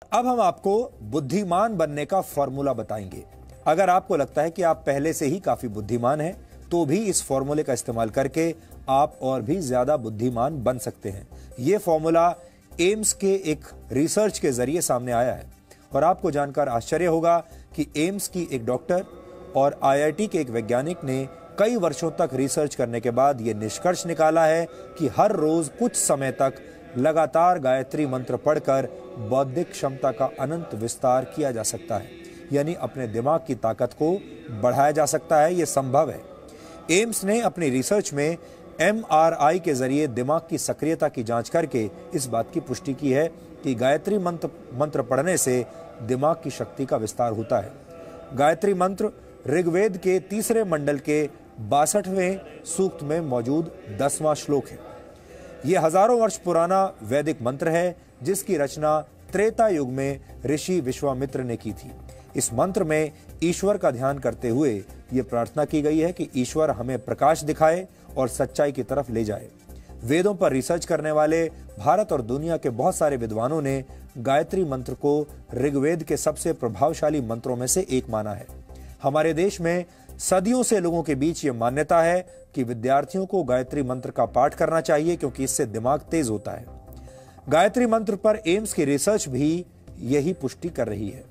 अब हम आपको बुद्धिमान बनने का फॉर्मूला बताएंगे। अगर आपको लगता है कि आप पहले से ही काफी बुद्धिमान हैं, तो भी इस फॉर्मूले का इस्तेमाल करके आप और भी ज्यादा बुद्धिमान बन सकते हैं। यह फॉर्मूला एम्स के एक रिसर्च के जरिए सामने आया है और आपको जानकर आश्चर्य होगा कि एम्स की एक डॉक्टर और आईआईटी के एक वैज्ञानिक ने कई वर्षों तक रिसर्च करने के बाद यह निष्कर्ष निकाला है कि हर रोज कुछ समय तक लगातार गायत्री मंत्र पढ़कर बौद्धिक क्षमता का अनंत विस्तार किया जा सकता है, यानी अपने दिमाग की ताकत को बढ़ाया जा सकता है। यह संभव है। एम्स ने अपनी रिसर्च में एमआरआई के जरिए दिमाग की सक्रियता की जांच करके इस बात की पुष्टि की है कि गायत्री मंत्र पढ़ने से दिमाग की शक्ति का विस्तार होता है। गायत्री मंत्र ऋग्वेद के 3 मंडल के 62वें सूक्त में मौजूद 10वां श्लोक है। यह हजारों वर्ष पुराना वैदिक मंत्र है जिसकी रचना त्रेता युग में ऋषि विश्वामित्र ने की थी। इस मंत्र में ईश्वर का ध्यान करते हुए यह प्रार्थना की गई है कि ईश्वर हमें प्रकाश दिखाए और सच्चाई की तरफ ले जाए। वेदों पर रिसर्च करने वाले भारत और दुनिया के बहुत सारे विद्वानों ने गायत्री मंत्र को ऋग्वेद के सबसे प्रभावशाली मंत्रों में से एक माना है। हमारे देश में सदियों से लोगों के बीच ये मान्यता है कि विद्यार्थियों को गायत्री मंत्र का पाठ करना चाहिए क्योंकि इससे दिमाग तेज होता है। गायत्री मंत्र पर एम्स की रिसर्च भी यही पुष्टि कर रही है।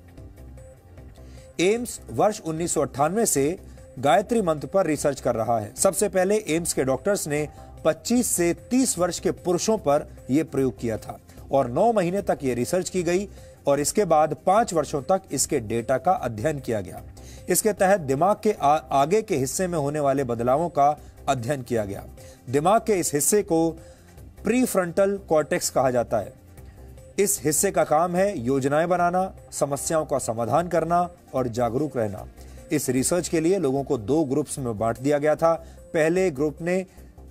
एम्स वर्ष 1998 से गायत्री मंत्र पर रिसर्च कर रहा है। सबसे पहले एम्स के डॉक्टर्स ने 25 से 30 वर्ष के पुरुषों पर यह प्रयोग किया था और 9 महीने तक यह रिसर्च की गई और इसके बाद 5 वर्षों तक इसके डेटा का अध्ययन किया गया। इसके तहत दिमाग के आगे के हिस्से में होने वाले बदलावों का अध्ययन किया गया। दिमाग के इस हिस्से को प्रीफ्रंटल कॉर्टेक्स कहा जाता है। इस हिस्से का काम है योजनाएं बनाना, समस्याओं का समाधान करना और जागरूक रहना। इस रिसर्च के लिए लोगों को 2 ग्रुप्स में बांट दिया गया था। पहले ग्रुप ने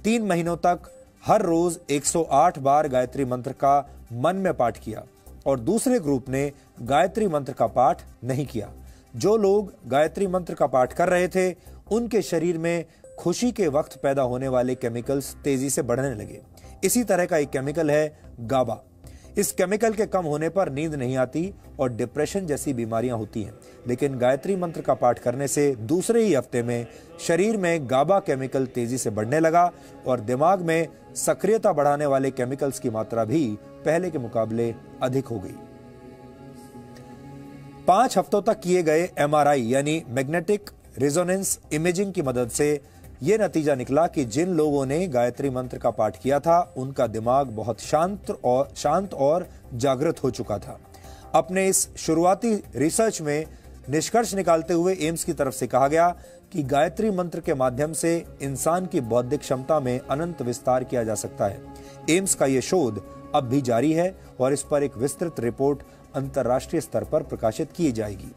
3 महीनों तक हर रोज 108 बार गायत्री मंत्र का मन में पाठ किया और दूसरे ग्रुप ने गायत्री मंत्र का पाठ नहीं किया। जो लोग गायत्री मंत्र का पाठ कर रहे थे उनके शरीर में खुशी के वक्त पैदा होने वाले केमिकल्स तेजी से बढ़ने लगे। इसी तरह का एक केमिकल है गाबा। इस केमिकल के कम होने पर नींद नहीं आती और डिप्रेशन जैसी बीमारियां होती हैं। लेकिन गायत्री मंत्र का पाठ करने से दूसरे ही हफ्ते में शरीर में गाबा केमिकल तेजी से बढ़ने लगा और दिमाग में सक्रियता बढ़ाने वाले केमिकल्स की मात्रा भी पहले के मुकाबले अधिक हो गई। 5 हफ्तों तक किए गए एमआरआई यानी मैग्नेटिक रेजोनेंस इमेजिंग की मदद से यह नतीजा निकला कि जिन लोगों ने गायत्री मंत्र का पाठ किया था उनका दिमाग बहुत शांत और जागृत हो चुका था। अपने इस शुरुआती रिसर्च में निष्कर्ष निकालते हुए एम्स की तरफ से कहा गया कि गायत्री मंत्र के माध्यम से इंसान की बौद्धिक क्षमता में अनंत विस्तार किया जा सकता है। एम्स का यह शोध अब भी जारी है और इस पर एक विस्तृत रिपोर्ट अंतर्राष्ट्रीय स्तर पर प्रकाशित की जाएगी।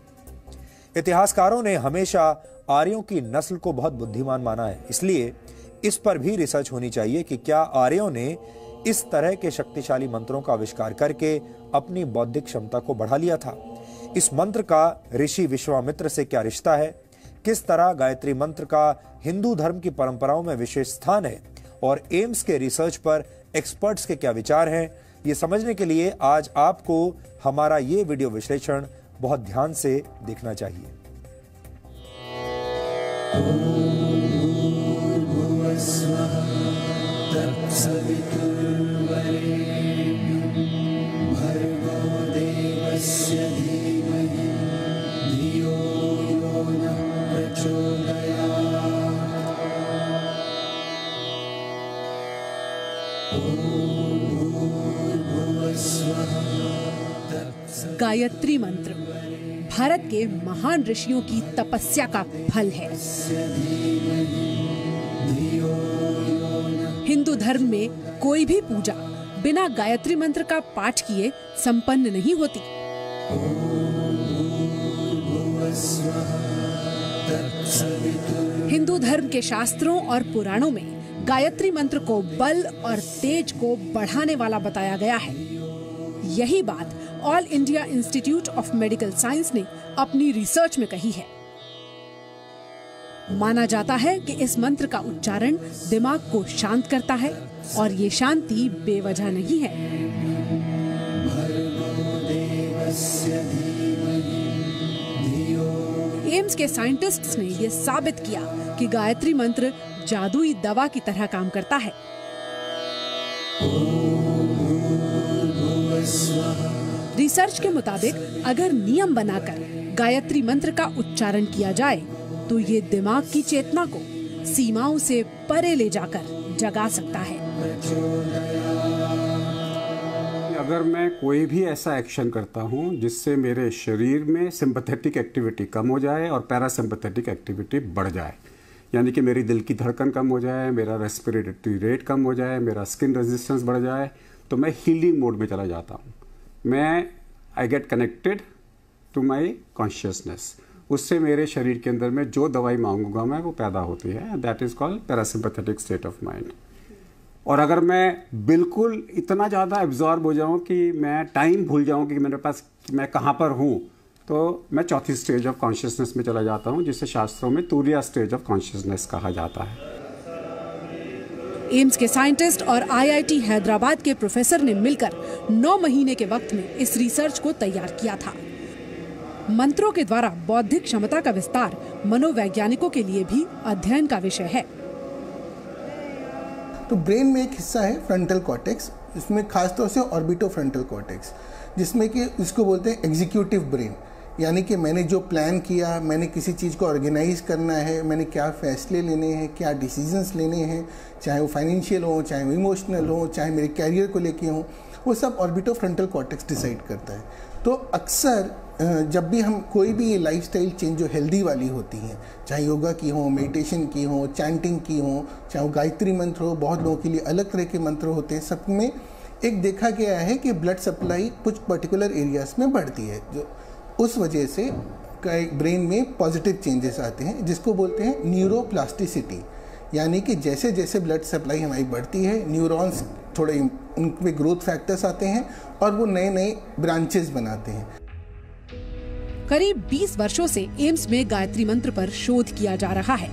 इतिहासकारों ने हमेशा आर्यों की नस्ल को बहुत बुद्धिमान माना है, इसलिए इस पर भी रिसर्च होनी चाहिए कि क्या आर्यों ने इस तरह के शक्तिशाली मंत्रों का आविष्कार करके अपनी बौद्धिक क्षमता को बढ़ा लिया था। इस मंत्र का ऋषि विश्वामित्र से क्या रिश्ता है, किस तरह गायत्री मंत्र का हिंदू धर्म की परंपराओं में विशेष स्थान है और एम्स के रिसर्च पर एक्सपर्ट्स के क्या विचार हैं, ये समझने के लिए आज आपको हमारा ये वीडियो विश्लेषण बहुत ध्यान से देखना चाहिए। गायत्री मंत्र भारत के महान ऋषियों की तपस्या का फल है। हिंदू धर्म में कोई भी पूजा बिना गायत्री मंत्र का पाठ किए संपन्न नहीं होती। हिंदू धर्म के शास्त्रों और पुराणों में गायत्री मंत्र को बल और तेज को बढ़ाने वाला बताया गया है। यही बात all India institute of medical science ने अपनी रिसर्च में कही है। माना जाता है कि इस मंत्र का उच्चारण दिमाग को शांत करता है और ये शांति बेवजह नहीं है। एम्स के साइंटिस्ट्स ने यह साबित किया कि गायत्री मंत्र जादुई दवा की तरह काम करता है। रिसर्च के मुताबिक अगर नियम बनाकर गायत्री मंत्र का उच्चारण किया जाए तो ये दिमाग की चेतना को सीमाओं से परे ले जाकर जगा सकता है। अगर मैं कोई भी ऐसा एक्शन करता हूं जिससे मेरे शरीर में सिंपैथेटिक एक्टिविटी कम हो जाए और पैरासिम्पैथेटिक एक्टिविटी बढ़ जाए, यानी कि मेरी दिल की धड़कन कम हो जाए, मेरा रेस्पिरेटरी रेट कम हो जाए, मेरा स्किन रेजिस्टेंस बढ़ जाए, तो मैं हीलिंग मोड में चला जाता हूं। I get connected to my consciousness. उससे मेरे शरीर के अंदर में जो दवाई मांगूंगा मैं वो पैदा होती है। That is called parasympathetic state of mind. और अगर मैं बिल्कुल इतना ज़्यादा एब्जॉर्ब हो जाऊं कि मैं टाइम भूल जाऊं कि मेरे पास मैं कहाँ पर हूं, तो मैं चौथी स्टेज ऑफ कॉन्शियसनेस में चला जाता हूं, जिसे शास्त्रों में तुरिया स्टेज ऑफ कॉन्शियसनेस कहा जाता है। एम्स के साइंटिस्ट और आईआईटी हैदराबाद के प्रोफेसर ने मिलकर 9 महीने के वक्त में इस रिसर्च को तैयार किया था। मंत्रों के द्वारा बौद्धिक क्षमता का विस्तार मनोवैज्ञानिकों के लिए भी अध्ययन का विषय है। तो ब्रेन में एक हिस्सा है फ्रंटल कॉर्टेक्स, इसमें खासतौर से ऑर्बिटोफ्रंटल कॉर्टेक्स, जिसमें कि इसको बोलते हैं एग्जीक्यूटिव ब्रेन। यानी कि मैंने जो प्लान किया, मैंने किसी चीज़ को ऑर्गेनाइज करना है, मैंने क्या फैसले लेने हैं, क्या डिसीजंस लेने हैं, चाहे वो फाइनेंशियल हो, चाहे वो इमोशनल हो, चाहे मेरे कैरियर को लेके हो, वो सब ऑर्बिटोफ्रंटल कॉर्टेक्स डिसाइड करता है। तो अक्सर जब भी हम कोई भी लाइफस्टाइल चेंज जो हेल्दी वाली होती हैं, चाहे योगा की हो, मेडिटेशन की हो, चैंटिंग की हो, चाहे वो गायत्री मंत्र हो, बहुत लोगों के लिए अलग तरह के मंत्र होते हैं, सब में एक देखा गया है कि ब्लड सप्लाई कुछ पर्टिकुलर एरियाज में बढ़ती है, जो उस वजह से ब्रेन में पॉजिटिव चेंजेस आते हैं, जिसको बोलते हैं न्यूरोप्लास्टिसिटी। यानी कि जैसे जैसे ब्लड सप्लाई हमारी बढ़ती है, न्यूरॉन्स थोड़े उनमें ग्रोथ फैक्टर्स आते हैं और वो नए नए ब्रांचेस बनाते हैं। करीब 20 वर्षों से एम्स में गायत्री मंत्र पर शोध किया जा रहा है।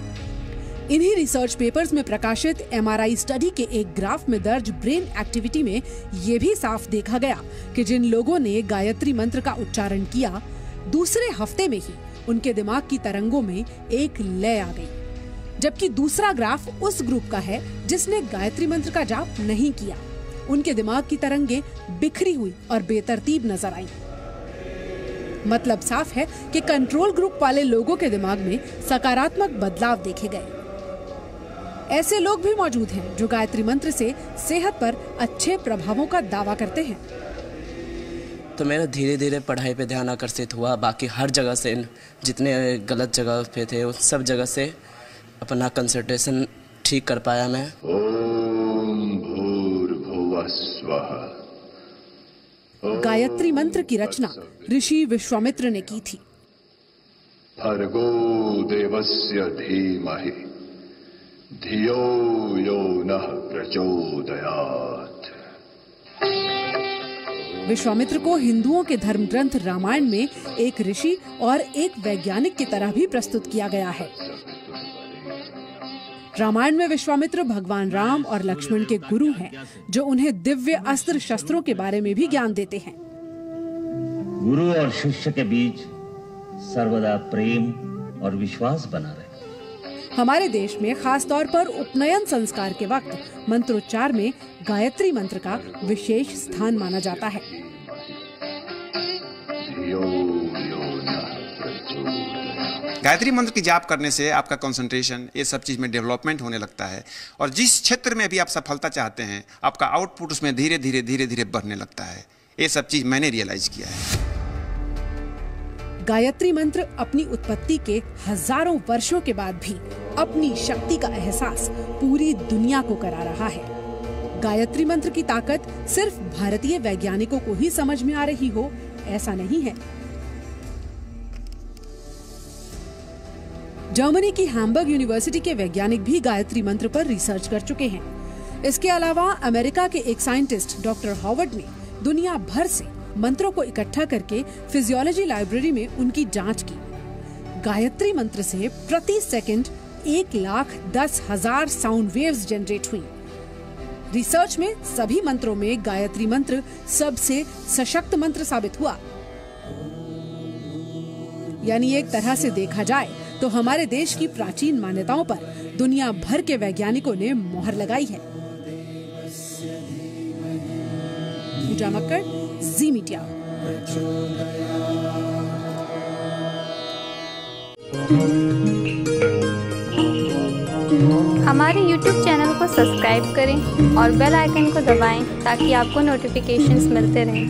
इन्हीं रिसर्च पेपर्स में प्रकाशित एमआरआई स्टडी के एक ग्राफ में दर्ज ब्रेन एक्टिविटी में ये भी साफ देखा गया कि जिन लोगों ने गायत्री मंत्र का उच्चारण किया, दूसरे हफ्ते में ही उनके दिमाग की तरंगों में एक लय आ गई। जबकि दूसरा ग्राफ उस ग्रुप का है जिसने गायत्री मंत्र का जाप नहीं किया। उनके दिमाग की तरंगें बिखरी हुई और बेतरतीब नजर आईं। मतलब साफ है कि कंट्रोल ग्रुप वाले लोगों के दिमाग में सकारात्मक बदलाव देखे गए। ऐसे लोग भी मौजूद हैं जो गायत्री मंत्र से सेहत पर अच्छे प्रभावों का दावा करते हैं। तो मेरा धीरे धीरे पढ़ाई पे ध्यान आकर्षित हुआ। बाकी हर जगह से, जितने गलत जगह पे थे उन सब जगह से अपना कंसंट्रेशन ठीक कर पाया मैं। ओम भूर्भुवः स्वः। गायत्री मंत्र की रचना ऋषि विश्वामित्र ने की थी। भर्गो देवस्य धीमहि धियो यो नः प्रचोदयात्। विश्वामित्र को हिंदुओं के धर्म ग्रंथ रामायण में एक ऋषि और एक वैज्ञानिक की तरह भी प्रस्तुत किया गया है। रामायण में विश्वामित्र भगवान राम और लक्ष्मण के गुरु हैं, जो उन्हें दिव्य अस्त्र शस्त्रों के बारे में भी ज्ञान देते हैं। गुरु और शिष्य के बीच सर्वदा प्रेम और विश्वास बना रहे। हमारे देश में खास तौर पर उपनयन संस्कार के वक्त मंत्रोच्चार में गायत्री मंत्र का विशेष स्थान माना जाता है। गायत्री मंत्र की जाप करने से आपका कंसंट्रेशन, ये सब चीज में डेवलपमेंट होने लगता है और जिस क्षेत्र में भी आप सफलता चाहते हैं, आपका आउटपुट उसमें धीरे धीरे बढ़ने लगता है। ये सब चीज मैंने रियलाइज किया है। गायत्री मंत्र अपनी उत्पत्ति के हजारों वर्षों के बाद भी अपनी शक्ति का एहसास पूरी दुनिया को करा रहा है। गायत्री मंत्र की ताकत सिर्फ भारतीय वैज्ञानिकों को ही समझ में आ रही हो, ऐसा नहीं है। जर्मनी की हैम्बर्ग यूनिवर्सिटी के वैज्ञानिक भी गायत्री मंत्र पर रिसर्च कर चुके हैं। इसके अलावा अमेरिका के एक साइंटिस्ट डॉक्टर हॉवर्ड ने दुनिया भर से मंत्रों को इकट्ठा करके फिजियोलॉजी लाइब्रेरी में उनकी जांच की। गायत्री मंत्र से प्रति सेकंड 1,10,000 साउंड वेव्स जनरेट हुई। रिसर्च में सभी मंत्रों में गायत्री मंत्र सबसे सशक्त मंत्र साबित हुआ। यानी एक तरह से देखा जाए तो हमारे देश की प्राचीन मान्यताओं पर दुनिया भर के वैज्ञानिकों ने मोहर लगाई है। पूजा मक्कड़, जी मीडिया। हमारे YouTube चैनल को सब्सक्राइब करें और बेल आइकन को दबाएं ताकि आपको नोटिफिकेशंस मिलते रहें।